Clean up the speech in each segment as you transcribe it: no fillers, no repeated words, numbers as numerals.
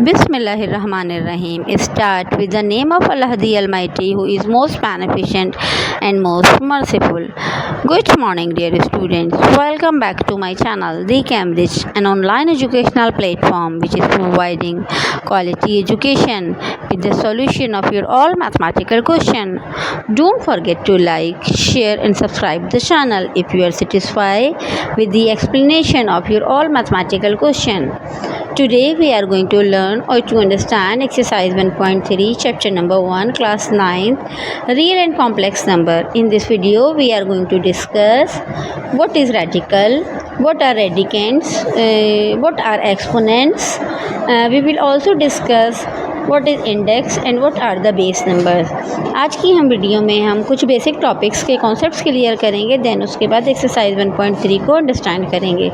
Bismillahirrahmanirrahim. Start with the name of Allah the Almighty, who is most beneficent and most merciful. Good morning, dear students. Welcome back to my channel, The Cambridge, an online educational platform which is providing quality education with the solution of your all mathematical question. Don't forget to like, share and subscribe the channel if you are satisfied with the explanation of your all mathematical question. Today we are going to learn or to understand exercise 1.3 chapter number 1 class 9 real and complex number. In this video we are going to discuss what is radical, what are radicands, what are exponents. We will also discuss what is index and what are the base numbers. आज की हम video में हम कुछ basic topics के concepts clear करेंगे, then उसके बाद एक्सरसाइज 1.3 को अंडरस्टैंड करेंगे.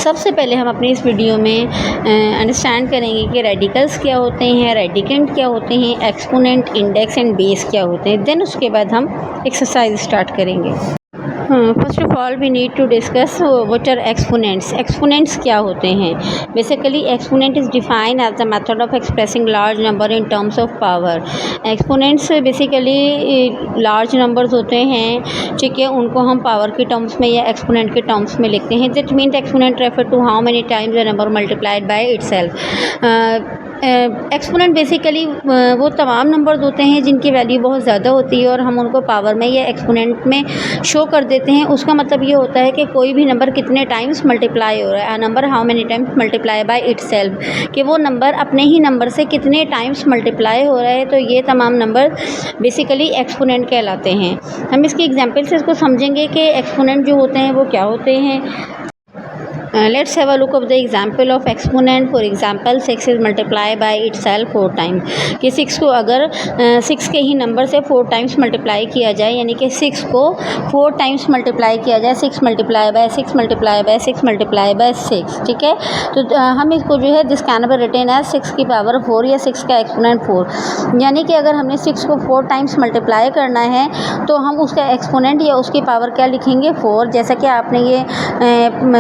सबसे पहले हम अपनी इस वीडियो में अंडरस्टैंड करेंगे कि रेडिकल्स क्या होते हैं, रेडिकेंट क्या होते हैं, एक्सपोनेंट, इंडेक्स एंड बेस क्या होते हैं. देन उसके बाद हम एक्सरसाइज स्टार्ट करेंगे. First of all we need to discuss what are exponents. Exponents क्या होते हैं? Basically exponent is defined as the method of expressing large number in terms of power. Exponents basically large numbers होते हैं, ठीक है, उनको हम पावर के टर्म्स में या एक्सपोनेंट के टर्म्स में लिखते हैं. That means exponent refer to how many times the number multiplied by itself. Exponent basically वो तमाम नंबर्स होते हैं जिनकी वैल्यू बहुत ज़्यादा होती है और हम उनको पावर में या एक्सपोनेंट में शो कर देते हैं. उसका मतलब ये होता है कि कोई भी नंबर कितने टाइम्स मल्टीप्लाई हो रहा है, number how many times multiply by itself, कि वो नंबर अपने ही नंबर से कितने टाइम्स मल्टीप्लाई हो रहा है. तो ये तमाम नंबर बेसिकली एक्सपोनेंट कहलाते हैं. हम इसके एग्जांपल से इसको समझेंगे कि एक्सपोनेंट जो होते हैं वो क्या होते हैं. Let's have a look of the example of exponent. For example, 6 is multiplied by itself 4 times. कि 6 को अगर 6 के ही नंबर से 4 टाइम्स मल्टीप्लाई किया जाए, यानी कि 6 को 4 टाइम्स मल्टीप्लाई किया जाए, 6 multiply by 6 multiply by 6 multiply by 6, ठीक है. तो हम इसको जो है this can be written as 6 की पावर 4 या 6 का एक्सपोनेंट 4. यानी कि अगर हमने 6 को 4 टाइम्स मल्टीप्लाई करना है तो हम उसका एक्सपोनेंट या उसकी पावर क्या लिखेंगे, 4. जैसा कि आपने ये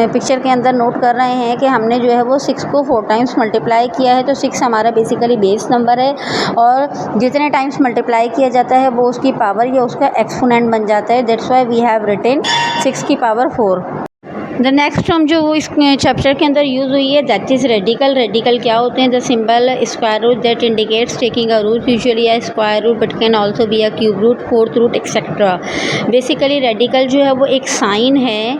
पिक्चर के अंदर नोट कर रहे हैं कि हमने जो है वो 6 को 4 टाइम्स मल्टीप्लाई किया है. तो 6 हमारा बेसिकली बेस नंबर है और जितने टाइम्स मल्टीप्लाई किया जाता है वो उसकी पावर या उसका एक्सपोनेंट बन जाता है. That's why we have written 6 की पावर 4. द नेक्स्ट टर्म जो इस चैप्टर के अंदर यूज़ हुई है दैट इज़ रेडिकल. रेडिकल क्या होते हैं? The symbol square root that indicates taking a root, usually a square root but can also be a cube root, fourth root etcetera. Basically radical जो है वो एक साइन है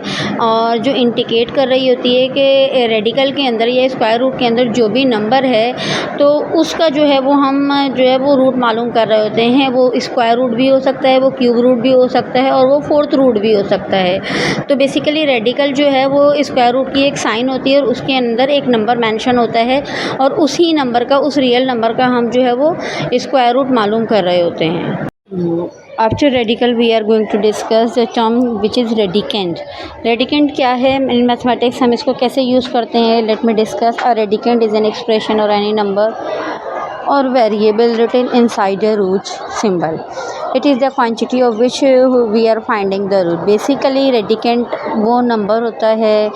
और जो इंडिकेट कर रही होती है कि रेडिकल के अंदर या स्क्वायर रूट के अंदर जो भी नंबर है तो उसका जो है वो हम जो है वो रूट मालूम कर रहे होते हैं. वो स्क्वायर रूट भी हो सकता है, वो क्यूब रूट भी हो सकता है और वो फोर्थ रूट भी हो सकता है. तो बेसिकली रेडिकल जो है वो स्क्वायर रूट की एक साइन होती है और उसके अंदर एक नंबर मेंशन होता है और उसी नंबर का, उस रियल नंबर का हम जो है वो स्क्वायर रूट मालूम कर रहे होते हैं. After radical we are going to discuss the term which is radicand. Radicand क्या है इन मैथमेटिक्स, हम इसको कैसे यूज़ करते हैं. Let me discuss. A radicand is an expression और एनी नंबर और variable written inside a root symbol. It is the quantity of which we are finding the root. Basically radicand वो number होता है,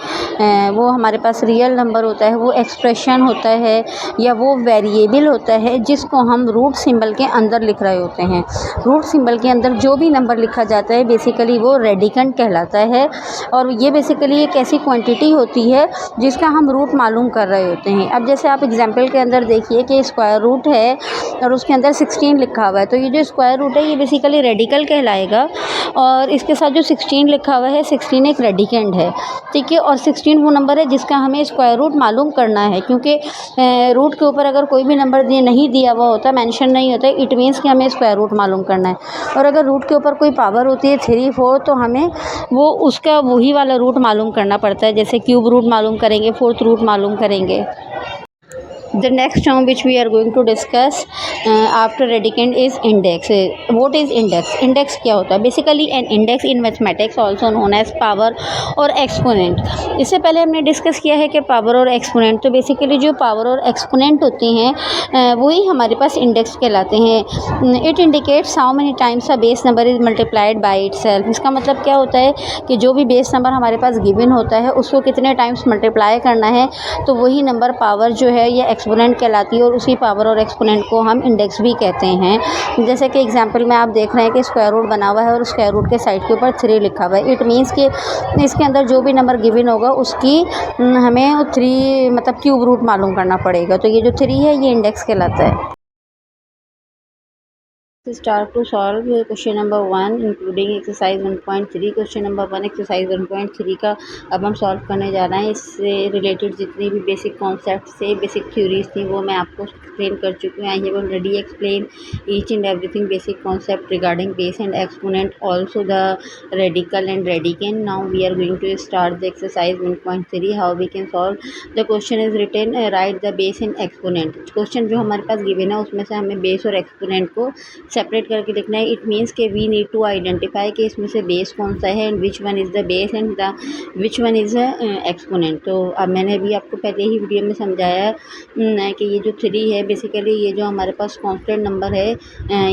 वो हमारे पास real number होता है, वो एक्सप्रेशन होता है या वो वेरिएबल होता है जिसको हम रूट सिंबल के अंदर लिख रहे होते हैं. रूट सिंबल के अंदर जो भी नंबर लिखा जाता है बेसिकली वो रेडिकेंट कहलाता है. और ये बेसिकली एक ऐसी क्वांटिटी होती है जिसका हम रूट मालूम कर रहे होते हैं. अब जैसे आप एग्जाम्पल के अंदर देखिए कि स्क्वायर रूट है और उसके अंदर 16 लिखा हुआ है, तो ये जो स्क्वायर रूट है ये बेसिकली रेडिकल कहलाएगा और इसके साथ जो 16 लिखा हुआ है 16 एक रेडिकेंट है, ठीक है. और 16 वो नंबर है जिसका हमें स्क्वायर रूट मालूम करना है, क्योंकि रूट के ऊपर अगर कोई भी नंबर नहीं दिया हुआ होता, मेंशन नहीं होता, इट मीन्स कि हमें स्क्वायर रूट मालूम करना है. और अगर रूट के ऊपर कोई पावर होती है 3, 4 तो हमें वो उसका वही वाला रूट मालूम करना पड़ता है. जैसे क्यूब रूट मालूम करेंगे, फोर्थ रूट मालूम करेंगे. The next term which we are going to discuss after radicand is index. What is index? Index क्या होता है? Basically an index in mathematics also known as power और exponent. इससे पहले हमने डिस्कस किया है कि पावर और एक्सपोनेंट, तो बेसिकली जो पावर और एक्सपोनेंट होते हैं वही हमारे पास इंडेक्स कहलाते हैं. It indicates how many times a base number is multiplied by itself. इसका मतलब क्या होता है कि जो भी बेस नंबर हमारे पास गिवन होता है उसको कितने टाइम्स मल्टीप्लाई करना है, तो वही नंबर पावर जो है ये एक्सपोनेंट कहलाती है, और उसी पावर और एक्सपोनेंट को हम इंडेक्स भी कहते हैं. जैसे कि एग्जांपल में आप देख रहे हैं कि स्क्वायर रूट बना हुआ है और स्क्वायर रूट के साइड के ऊपर 3 लिखा हुआ है. इट मीन्स कि इसके अंदर जो भी नंबर गिवन होगा उसकी हमें 3 मतलब क्यूब रूट मालूम करना पड़ेगा. तो ये जो 3 है ये इंडेक्स कहलाता है. Start to solve question number 1 including exercise 1.3. Question number 1 exercise 1.3 का अब हम सॉल्व करने जा रहे हैं. इससे रिलेटेड जितनी भी बेसिक कॉन्सेप्ट से बेसिक थ्योरीज थी वो मैं आपको एक्सप्लेन कर चुकी हूँ. I have already explain each and everything basic concept regarding base and exponent, also the radical and radicand. Now we are going to start the exercise 1.3. How we can solve. The question is written write the base and exponent. Question जो हमारे पास given है उसमें से हमें base और exponent को separate करके लिखना है. इट मीन्स के वी नीड टू आइडेंटिफाई कि इसमें से बेस कौन सा है and which one is the base and the which one is exponent. तो अब मैंने अभी आपको पहले ही वीडियो में समझाया कि ये जो 3 है बेसिकली ये जो हमारे पास कांस्टेंट नंबर है,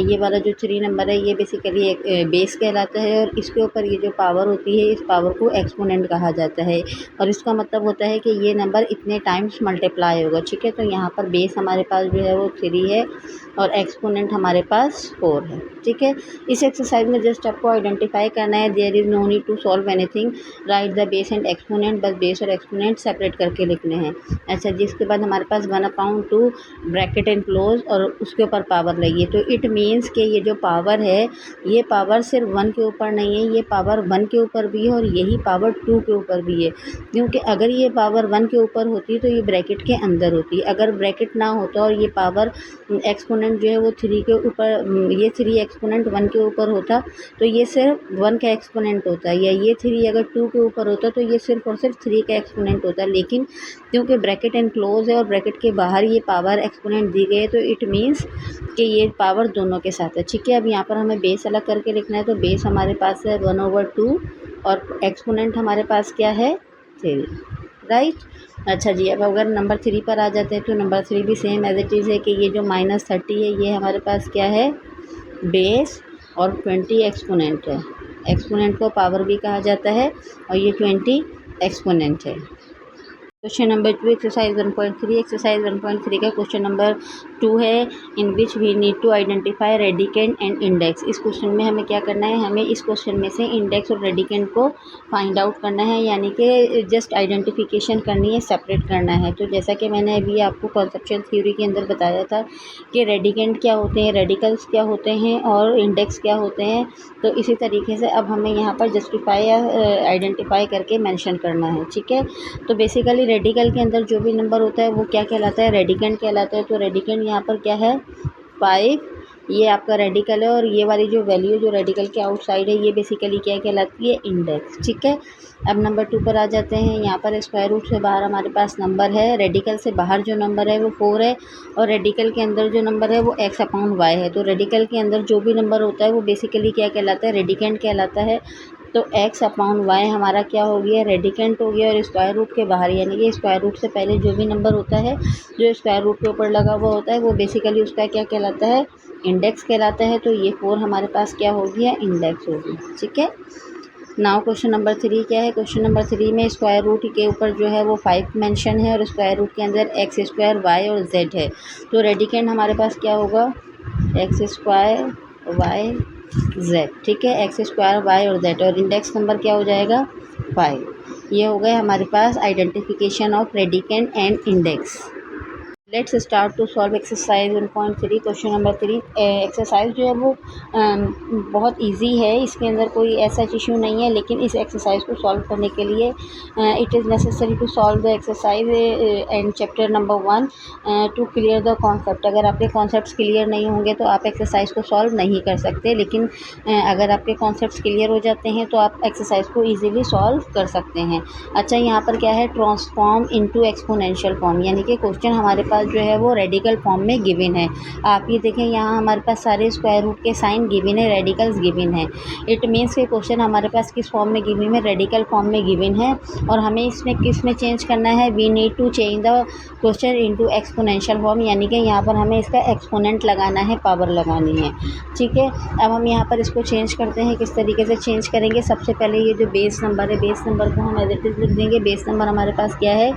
ये वाला जो 3 नंबर है ये बेसिकली एक बेस कहलाता है, और इसके ऊपर ये जो पावर होती है इस पावर को एक्सपोनेंट कहा जाता है, और इसका मतलब होता है कि ये नंबर इतने टाइम्स मल्टीप्लाई होगा. ठीक है, तो यहाँ पर बेस हमारे पास जो है वो 3 है और एक्सपोनेंट हमारे पास 4 है. ठीक है, इस एक्सरसाइज में जस्ट आपको आइडेंटिफाई करना है. There is no need to solve anything. Write the base and exponent. बस बेस और एक्सपोनेंट सेपरेट करके लिखने हैं. अच्छा, जिसके बाद हमारे पास 1/2 ब्रैकेट एंड क्लोज और उसके ऊपर पावर लगी है. तो इट मीन्स कि ये जो पावर है ये पावर सिर्फ 1 के ऊपर नहीं है, ये पावर 1 के ऊपर भी है और यही पावर 2 के ऊपर भी है. क्योंकि अगर ये पावर 1 के ऊपर होती तो ये ब्रैकेट के अंदर होती. अगर ब्रैकेट ना होता और ये पावर एक्सपोनेंट जो है वो 3 के ऊपर, ये 3 एक्सपोनेंट 1 के ऊपर होता तो ये सिर्फ 1 का एक्सपोनेंट होता, या ये 3 अगर 2 के ऊपर होता तो ये सिर्फ और सिर्फ 3 का एक्सपोनेंट होता. लेकिन क्योंकि ब्रैकेट एंड क्लोज है और ब्रैकेट के बाहर ये पावर एक्सपोनेंट दी गई है तो इट मीन्स कि ये पावर दोनों के साथ है. ठीक है, अब यहाँ पर हमें बेस अलग करके लिखना है. तो बेस हमारे पास है 1/2 और एक्सपोनेंट हमारे पास क्या है 3. राइट. अच्छा जी, अब अगर नंबर 3 पर आ जाते हैं तो नंबर 3 भी सेम एज इट इज़ है कि ये जो -30 है ये हमारे पास क्या है बेस और 20 एक्सपोनेंट है. एक्सपोनेंट को पावर भी कहा जाता है और ये 20 एक्सपोनेंट है. Question number 2 exercise 1.3. एक्सरसाइज 1.3 का क्वेश्चन नंबर 2 है in which we need to identify radicand and index. इस क्वेश्चन में हमें क्या करना है, हमें इस क्वेश्चन में से इंडेक्स और रेडिकेंड को फाइंड आउट करना है, यानी कि जस्ट आइडेंटिफिकेशन करनी है, सेपरेट करना है. तो जैसा कि मैंने अभी आपको कॉन्सेप्चुअल थ्योरी के अंदर बताया था कि रेडिकेंड क्या होते हैं, रेडिकल्स क्या होते हैं और इंडेक्स क्या होते हैं, तो इसी तरीके से अब हमें यहाँ पर जस्टिफाई या आइडेंटिफाई करके मेंशन करना है. ठीक है, तो बेसिकली रेडिकल के अंदर जो भी नंबर होता है वो क्या कहलाता है रेडिकेंड कहलाता है. तो रेडिकेंड यहाँ पर क्या है 5, ये आपका रेडिकल है, और ये वाली जो वैल्यू जो रेडिकल के आउटसाइड है ये बेसिकली क्या कहलाती है इंडेक्स. ठीक है, अब नंबर 2 पर आ जाते हैं. यहाँ पर स्क्वायर रूट से बाहर हमारे पास नंबर है, रेडिकल से बाहर जो नंबर है वो 4 है और रेडिकल के अंदर जो नंबर है वो x/y है. तो रेडिकल के अंदर जो भी नंबर होता है वो बेसिकली क्या कहलाता है रेडिकेंड कहलाता है. तो x/y हमारा क्या हो गया रेडिकेंट हो गया, और स्क्वायर रूट के बाहर यानी कि स्क्वायर रूट से पहले जो भी नंबर होता है जो स्क्वायर रूट के ऊपर लगा हुआ होता है वो बेसिकली उसका क्या कहलाता है इंडेक्स कहलाता है. तो ये 4 हमारे पास क्या हो गया इंडेक्स हो गया. ठीक है, नाउ क्वेश्चन नंबर 3 क्या है. क्वेश्चन नंबर 3 में स्क्वायर रूट के ऊपर जो है वो 5 मेंशन है और स्क्वायर रूट के अंदर x² y और z है. तो रेडिकेंड हमारे पास क्या होगा x² y z. ठीक है, x² y और z, और इंडेक्स नंबर क्या हो जाएगा 5. ये हो गए हमारे पास identification of radicand and index. Let's start to solve exercise 1.3. Question number 3 exercise जो है वो बहुत इजी है, इसके अंदर कोई ऐसा इशू नहीं है, लेकिन इस एक्सरसाइज को सॉल्व करने के लिए it is necessary to solve the exercise and chapter number 1 to clear the concept. अगर आपके कॉन्सेप्ट्स क्लियर नहीं होंगे तो आप एक्सरसाइज को सॉल्व नहीं कर सकते, लेकिन अगर आपके कॉन्सेप्ट्स क्लियर हो जाते हैं तो आप एक्सरसाइज को ईजिली सॉल्व कर सकते हैं. अच्छा, यहाँ पर क्या है ट्रांसफॉर्म इनटू एक्सपोनेंशियल फॉर्म, यानी कि क्वेश्चन हमारे पास पास जो है वो रेडिकल फॉर्म में गिवन है। आप ये देखें यहाँ हमारे पास सारे स्क्वायर रूट के साइन गिवन है, रेडिकल्स गिवन है। इट मीन्स के क्वेश्चन हमारे पास किस फॉर्म में गिवन है, रेडिकल फॉर्म में गिवन है। और हमें इसमें किस में चेंज करना है, we need to change the question into exponential form, यानी कि यहाँ पर हमें इसका एक्सपोनेंट लगाना है, पावर लगानी है। ठीक है, अब हम यहाँ पर इसको चेंज करते हैं। किस तरीके से चेंज करेंगे, सबसे पहले ये जो बेस नंबर है, बेस नंबर को हम एज इट इज़ लिख देंगे। बेस नंबर हमारे पास क्या है,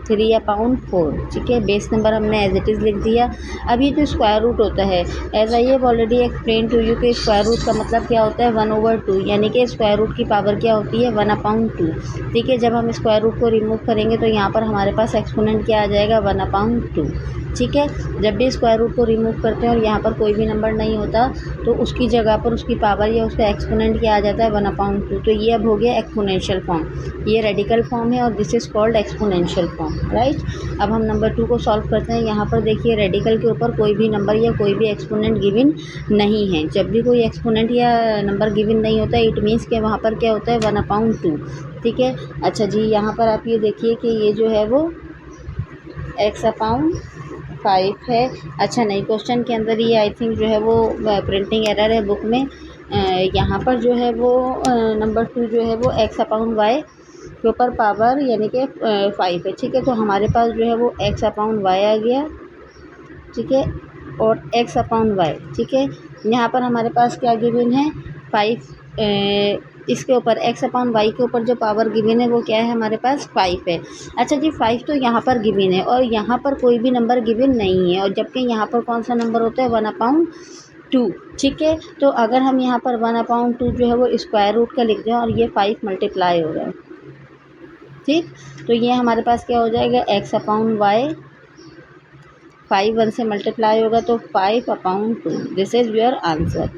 3/4। ठीक है, बेस नंबर हमने एज इट इज़ लिख दिया। अब ये जो स्क्वायर रूट होता है, as I have already explain to you कि स्क्वायर रूट का मतलब क्या होता है, 1/2, यानी कि स्क्वायर रूट की पावर क्या होती है, 1/2। ठीक है, जब हम स्क्वायर रूट को रिमूव करेंगे तो यहाँ पर हमारे पास एक्सपोनेंट क्या आ जाएगा, 1/2। ठीक है, जब भी स्क्वायर रूट को रिमूव करते हैं और यहाँ पर कोई भी नंबर नहीं होता तो उसकी जगह पर उसकी पावर या उसका एक्सपोनेंट क्या आ जाता है, 1/2। तो ये अब हो गया एक्सपोनेंशियल फॉर्म। ये रेडिकल फॉर्म है और this is called exponential form, right. अब हम नंबर 2 को सॉल्व करते हैं। यहाँ पर देखिए रेडिकल के ऊपर कोई भी नंबर या कोई भी एक्सपोनेंट गिवन नहीं है। जब भी कोई एक्सपोनेंट या नंबर गिवन नहीं होता इट मीन्स कि वहाँ पर क्या होता है, 1/2। ठीक है, अच्छा जी, यहाँ पर आप ये देखिए कि ये जो है वो x/5 है। अच्छा नहीं, क्वेश्चन के अंदर ये आई थिंक जो है वो प्रिंटिंग एरर है बुक में। यहाँ पर जो है वो नंबर 2 जो है वो x/y के ऊपर पावर यानी कि 5 है। ठीक है, तो हमारे पास जो है वो x/y आ गया। ठीक है, और x/y। ठीक है, यहाँ पर हमारे पास क्या गिवन है, 5। इसके ऊपर x/y के ऊपर जो पावर गिवन है वो क्या है, हमारे पास 5 है। अच्छा जी, 5 तो यहाँ पर गिवन है और यहाँ पर कोई भी नंबर गिवन नहीं है, और जबकि यहाँ पर कौन सा नंबर होता है, 1/2। ठीक है, तो अगर हम यहाँ पर 1/2 जो है वो स्क्वायर रूट का लिख दें और ये 5 मल्टीप्लाई हो रहा है। ठीक, तो ये हमारे पास क्या हो जाएगा, x/y। 5 1 से मल्टीप्लाई होगा तो 5/2। This is your answer.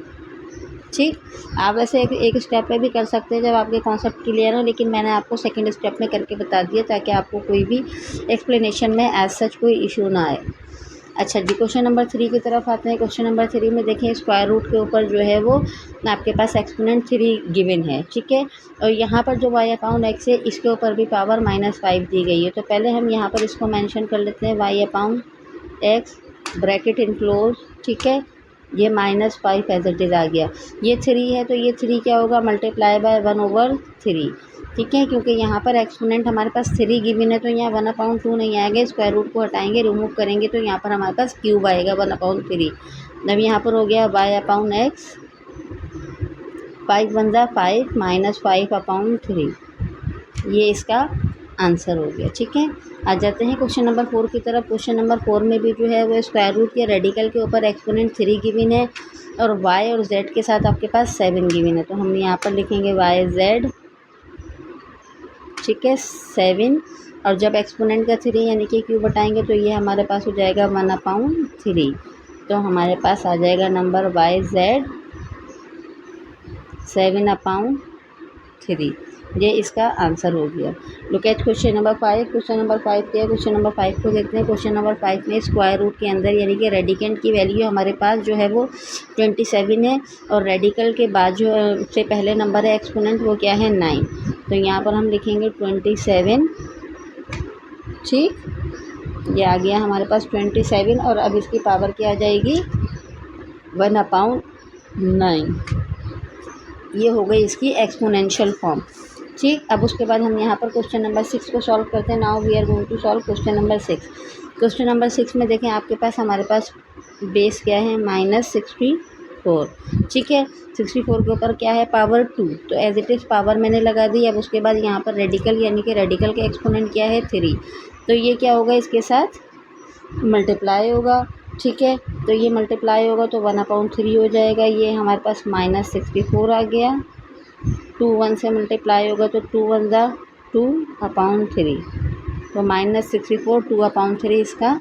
ठीक, आप वैसे एक स्टेप में भी कर सकते हैं जब आपके कॉन्सेप्ट क्लियर हो, लेकिन मैंने आपको सेकंड स्टेप में करके बता दिया ताकि आपको कोई भी एक्सप्लेनेशन में एज सच कोई इशू ना आए। अच्छा जी, क्वेश्चन नंबर 3 की तरफ आते हैं। क्वेश्चन नंबर 3 में देखें स्क्वायर रूट के ऊपर जो है वो आपके पास एक्सपोनेंट 3 गिवन है। ठीक है, और यहाँ पर जो y/x है इसके ऊपर भी पावर -5 दी गई है। तो पहले हम यहाँ पर इसको मेंशन कर लेते हैं, y/x ब्रैकेट इनक्लोज। ठीक है, ये -5 एज इट इज़ आ गया। ये 3 है तो ये 3 क्या होगा, मल्टीप्लाई बाय 1/3। ठीक है, क्योंकि यहाँ पर एक्सपोनेंट हमारे पास 3 गिवन है तो यहाँ 1/2 नहीं आएगा। स्क्वायर रूट को हटाएंगे, रिमूव करेंगे तो यहाँ पर हमारे पास क्यूब आएगा, 1/3। अब यहाँ पर हो गया y/x, 5 1 ज़ा 5 -5/3। ये इसका आंसर हो गया। ठीक है, आ जाते हैं क्वेश्चन नंबर 4 की तरफ। क्वेश्चन नंबर 4 में भी जो है वो स्क्वायर रूट या रेडिकल के ऊपर एक्सपोनेंट 3 गिवन है और y और z के साथ आपके पास 7 गिवन है। तो हम यहाँ पर लिखेंगे yz। ठीक है, 7, और जब एक्सपोनेंट का 3 यानी कि क्यूब बताएंगे तो ये हमारे पास हो जाएगा 1/3। तो हमारे पास आ जाएगा नंबर yz 7/3। ये इसका आंसर हो गया। Look at question number 5। Question number 5 क्या है, क्वेश्चन नंबर 5 को देखते हैं। क्वेश्चन नंबर 5 में स्क्वायर रूट के अंदर यानी कि रेडिकेंट की वैल्यू हमारे पास जो है वो 27 है और रेडिकल के बाद जो से पहले नंबर है एक्सपोनेंट वो क्या है, 9। तो यहाँ पर हम लिखेंगे 27। ठीक, ये आ गया हमारे पास 27 और अब इसकी पावर क्या आ जाएगी, 1/9। ये हो गई इसकी एक्सपोनेंशियल फॉर्म। ठीक, अब उसके बाद हम यहाँ पर क्वेश्चन नंबर 6 को सॉल्व करते हैं। Now we are going to solve question number 6। Question number 6 में देखें आपके पास हमारे पास बेस क्या है, -64। ठीक है, 64 के ऊपर क्या है, पावर 2। तो एज इट इज़ पावर मैंने लगा दी। अब उसके बाद यहाँ पर रेडिकल यानी कि रेडिकल का एक्सपोनेंट क्या है, 3। तो ये क्या होगा, इसके साथ मल्टीप्लाई होगा। ठीक है, तो ये मल्टीप्लाई होगा तो 1/3 हो जाएगा। ये हमारे पास -64 आ गया। 2 1 से मल्टीप्लाई होगा तो 2 1 ज़ा 2/3। तो -64 2/3 इसका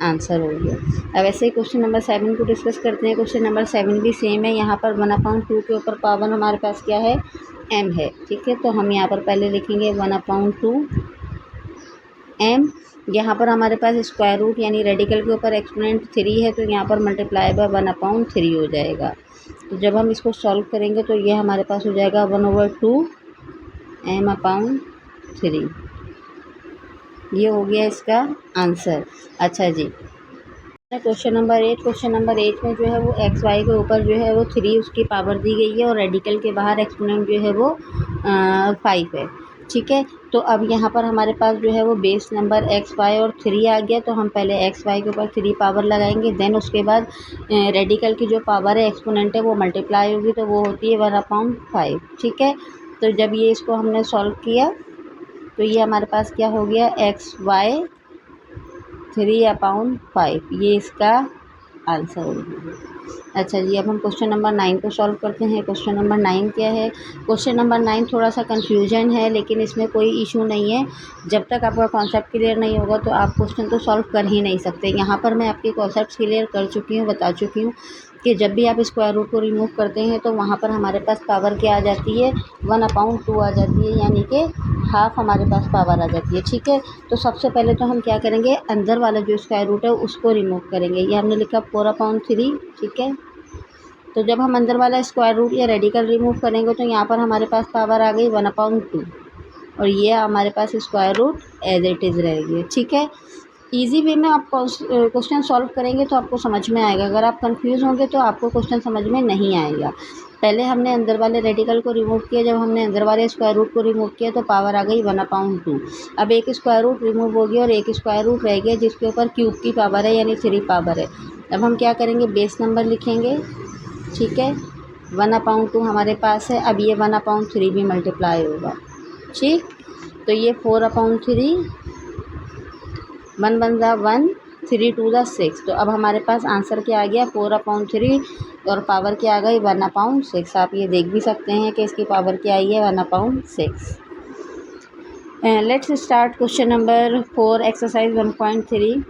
आंसर हो गया। अब ऐसे ही क्वेश्चन नंबर 7 को डिस्कस करते हैं। क्वेश्चन नंबर 7 भी सेम है। यहाँ पर 1/2 के ऊपर पावर हमारे पास क्या है, m है। ठीक है, तो हम यहाँ पर पहले लिखेंगे 1/2 m। यहाँ पर हमारे पास स्क्वायर रूट यानी रेडिकल के ऊपर एक्सपोनेंट 3 है तो यहाँ पर मल्टीप्लाई बाय 1/3 हो जाएगा। तो जब हम इसको सॉल्व करेंगे तो ये हमारे पास हो जाएगा 1/2 m/3। ये हो गया इसका आंसर। अच्छा जी, क्वेश्चन नंबर 8 में जो है वो एक्स वाई के ऊपर जो है वो 3 उसकी पावर दी गई है और रेडिकल के बाहर एक्सपोनेंट जो है वो 5 है। ठीक है, तो अब यहाँ पर हमारे पास जो है वो बेस नंबर एक्स वाई और 3 आ गया, तो हम पहले एक्स वाई के ऊपर 3 पावर लगाएंगे, देन उसके बाद रेडिकल की जो पावर है एक्सपोनेंट है वो मल्टीप्लाई होगी, तो वो होती है 1/5। ठीक है, तो जब ये इसको हमने सॉल्व किया तो ये हमारे पास क्या हो गया, एक्स वाई 3/5, ये इसका आंसर होगा। अच्छा जी, अब हम क्वेश्चन नंबर 9 को सॉल्व करते हैं। क्वेश्चन नंबर 9 क्या है? क्वेश्चन नंबर 9 थोड़ा सा कन्फ्यूजन है, लेकिन इसमें कोई इशू नहीं है। जब तक आपका कॉन्सेप्ट क्लियर नहीं होगा तो आप क्वेश्चन तो सॉल्व कर ही नहीं सकते। यहाँ पर मैं आपके कॉन्सेप्ट क्लियर कर चुकी हूँ, बता चुकी हूँ कि जब भी आप स्क्वायर रूट को रिमूव करते हैं तो वहाँ पर हमारे पास पावर क्या आ जाती है, 1/2 आ जाती है, यानी कि हाफ हमारे पास पावर आ जाती है। ठीक है, तो सबसे पहले तो हम क्या करेंगे, अंदर वाला जो स्क्वायर रूट है उसको रिमूव करेंगे। ये हमने लिखा 4/3। ठीक है, तो जब हम अंदर वाला स्क्वायर रूट या रेडिकल रिमूव करेंगे तो यहाँ पर हमारे पास पावर आ गई 1/2 और ये हमारे पास square root as it is रहेगी। ठीक है, इजी वे में आप क्वेश्चन सॉल्व करेंगे तो आपको समझ में आएगा। अगर आप कंफ्यूज होंगे तो आपको क्वेश्चन समझ में नहीं आएगा। पहले हमने अंदर वाले रेडिकल को रिमूव किया, जब हमने अंदर वाले स्क्वायर रूट को रिमूव किया तो पावर आ गई 1/2। अब एक स्क्वायर रूट रिमूव हो गया और एक स्क्वायर रूट रह गया जिसके ऊपर क्यूब की पावर है, यानी 3 पावर है। अब हम क्या करेंगे, बेस नंबर लिखेंगे। ठीक है, 1/2 हमारे पास है, अब ये 1/3 भी मल्टीप्लाई होगा। ठीक, तो ये 4/3, 1 1 ज़ा 1, 3 2 ज़ा 6, तो अब हमारे पास आंसर क्या आ गया, 4/3 और पावर क्या आ गई 1/6। आप ये देख भी सकते हैं कि इसकी पावर क्या आई है, 1/6। Let's start question number 4 exercise 1.3।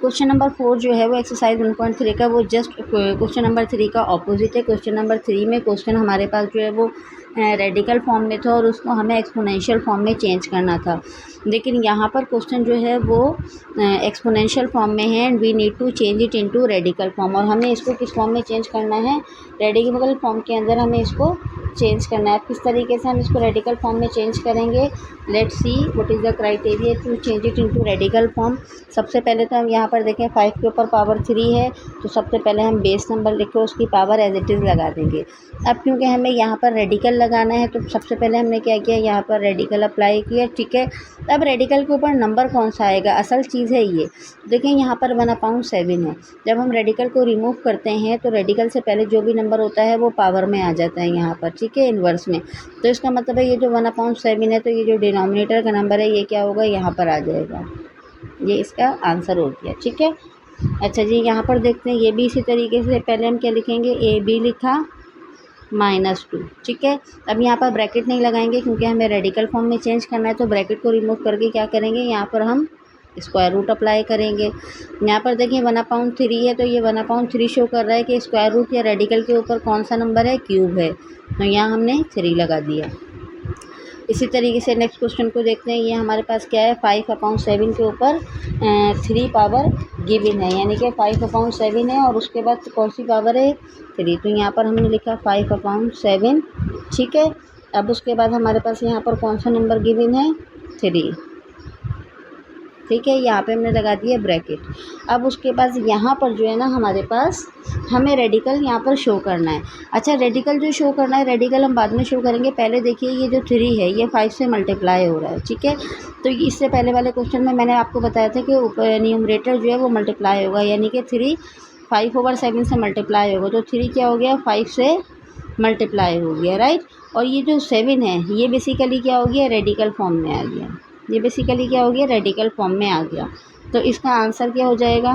Question number 4 जो है वो एक्सरसाइज 1.3 का वो जस्ट क्वेश्चन नंबर 3 का ऑपोजिट है। क्वेश्चन नंबर 3 में क्वेश्चन हमारे पास जो है वो रेडिकल फॉर्म में था और उसको हमें एक्सपोनेंशियल फॉर्म में चेंज करना था, लेकिन यहाँ पर क्वेश्चन जो है वो एक्सपोनेंशियल फॉर्म में है and we need to change it into radical form. और हमें इसको किस फॉर्म में चेंज करना है, रेडिकल फॉर्म के अंदर हमें इसको चेंज करना है। किस तरीके से हम इसको रेडिकल फॉर्म में चेंज करेंगे, let's see what is the criteria to change it into radical form. सबसे पहले तो हम यहाँ पर देखें 5 के ऊपर पावर 3 है, तो सबसे पहले हम बेस नंबर लिख के उसकी पावर एज इट इज़ लगा देंगे। अब क्योंकि हमें यहाँ पर रेडिकल लगाना है तो सबसे पहले हमने क्या किया, यहाँ पर रेडिकल अप्लाई किया। ठीक है, अब रेडिकल के ऊपर नंबर कौन सा आएगा, असल चीज़ है ये। देखें यहाँ पर 1/7 है, जब हम रेडिकल को रिमूव करते हैं तो रेडिकल से पहले जो भी नंबर होता है वो पावर में आ जाता है यहाँ पर। ठीक है, इन्वर्स में, तो इसका मतलब है ये जो 1/7 है तो ये जो डिनोमिनेटर का नंबर है ये क्या होगा, यहाँ पर आ जाएगा। ये इसका आंसर हो गया। ठीक है, अच्छा जी, यहाँ पर देखते हैं ये भी इसी तरीके से। पहले हम क्या लिखेंगे, ए बी लिखा -2। ठीक है, अब यहाँ पर ब्रैकेट नहीं लगाएंगे क्योंकि हमें रेडिकल फॉर्म में चेंज करना है, तो ब्रैकेट को रिमूव करके क्या करेंगे, यहाँ पर हम स्क्वायर रूट अप्लाई करेंगे। यहाँ पर देखिए 1/3 है, तो ये 1/3 शो कर रहा है कि स्क्वायर रूट या रेडिकल के ऊपर कौन सा नंबर है, क्यूब है, तो यहाँ हमने 3 लगा दिया। इसी तरीके से नेक्स्ट क्वेश्चन को देखते हैं। ये हमारे पास क्या है, 5/7 के ऊपर 3 पावर गिवन है, यानी कि 5/7 है और उसके बाद कौन सी पावर है, 3, तो यहाँ पर हमने लिखा 5/7। ठीक है, अब उसके बाद हमारे पास यहाँ पर कौन सा नंबर गिवन है, 3। ठीक है, यहाँ पे हमने लगा दिया ब्रैकेट। अब उसके बाद यहाँ पर जो है ना हमारे पास हमें रेडिकल यहाँ पर शो करना है। अच्छा, रेडिकल जो शो करना है, रेडिकल हम बाद में शो करेंगे। पहले देखिए ये जो 3 है ये 5 से मल्टीप्लाई हो रहा है। ठीक है, तो इससे पहले वाले क्वेश्चन में मैंने आपको बताया था कि न्यूमरेटर जो है वो मल्टीप्लाई होगा, यानी कि 3 5/7 से मल्टीप्लाई होगा, तो 3 क्या हो गया, 5 से मल्टीप्लाई हो गया, राइट। और ये जो 7 है ये बेसिकली क्या हो गया, रेडिकल फॉर्म में आ गया। ये बेसिकली क्या हो गया, रेडिकल फॉर्म में आ गया, तो इसका आंसर क्या हो जाएगा,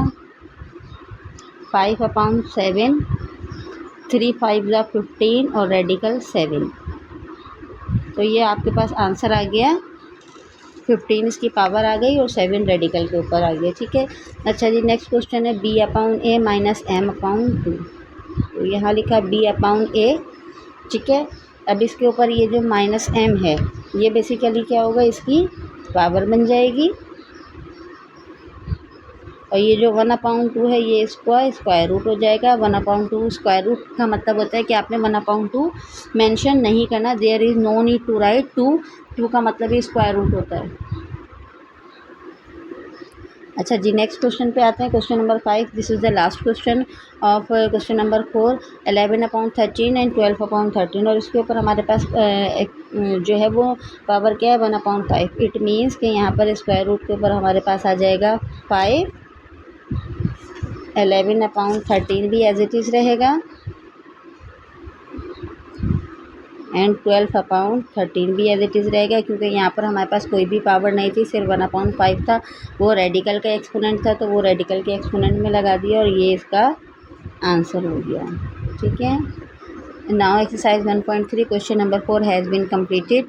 5/7, 3 5 ज़ा 15 और रेडिकल 7, तो ये आपके पास आंसर आ गया। 15 इसकी पावर आ गई और 7 रेडिकल के ऊपर आ गया। ठीक है, अच्छा जी, नेक्स्ट क्वेश्चन है b/a - m/2, तो यहाँ लिखा b/a। ठीक है, अब इसके ऊपर ये जो -m है ये बेसिकली क्या होगा, इसकी पावर बन जाएगी, और ये जो 1/2 है ये स्क्वायर रूट हो जाएगा। 1/2 स्क्वायर रूट का मतलब होता है कि आपने 1/2 मेंशन नहीं करना, there is no need to write 2 का मतलब ये स्क्वायर रूट होता है। अच्छा जी, नेक्स्ट क्वेश्चन पे आते हैं। Question number 5, this is the last question of question number 4। 11/13 and 12/13, और इसके ऊपर हमारे पास जो है वो पावर क्या है, 1/5। इट मीन्स कि यहाँ पर स्क्वायर रूट के ऊपर हमारे पास आ जाएगा 5। 11/13 भी एज इट इज़ रहेगा एंड 12/13 भी एज इट इज़ रहेगा, क्योंकि यहाँ पर हमारे पास कोई भी पावर नहीं थी, सिर्फ 1/5 था। वो रेडिकल का एक्सपोनेंट था, तो वो रेडिकल के एक्सपोनेंट में लगा दिया और ये इसका आंसर हो गया। ठीक है। Now exercise 1.3 question number 4 has been completed।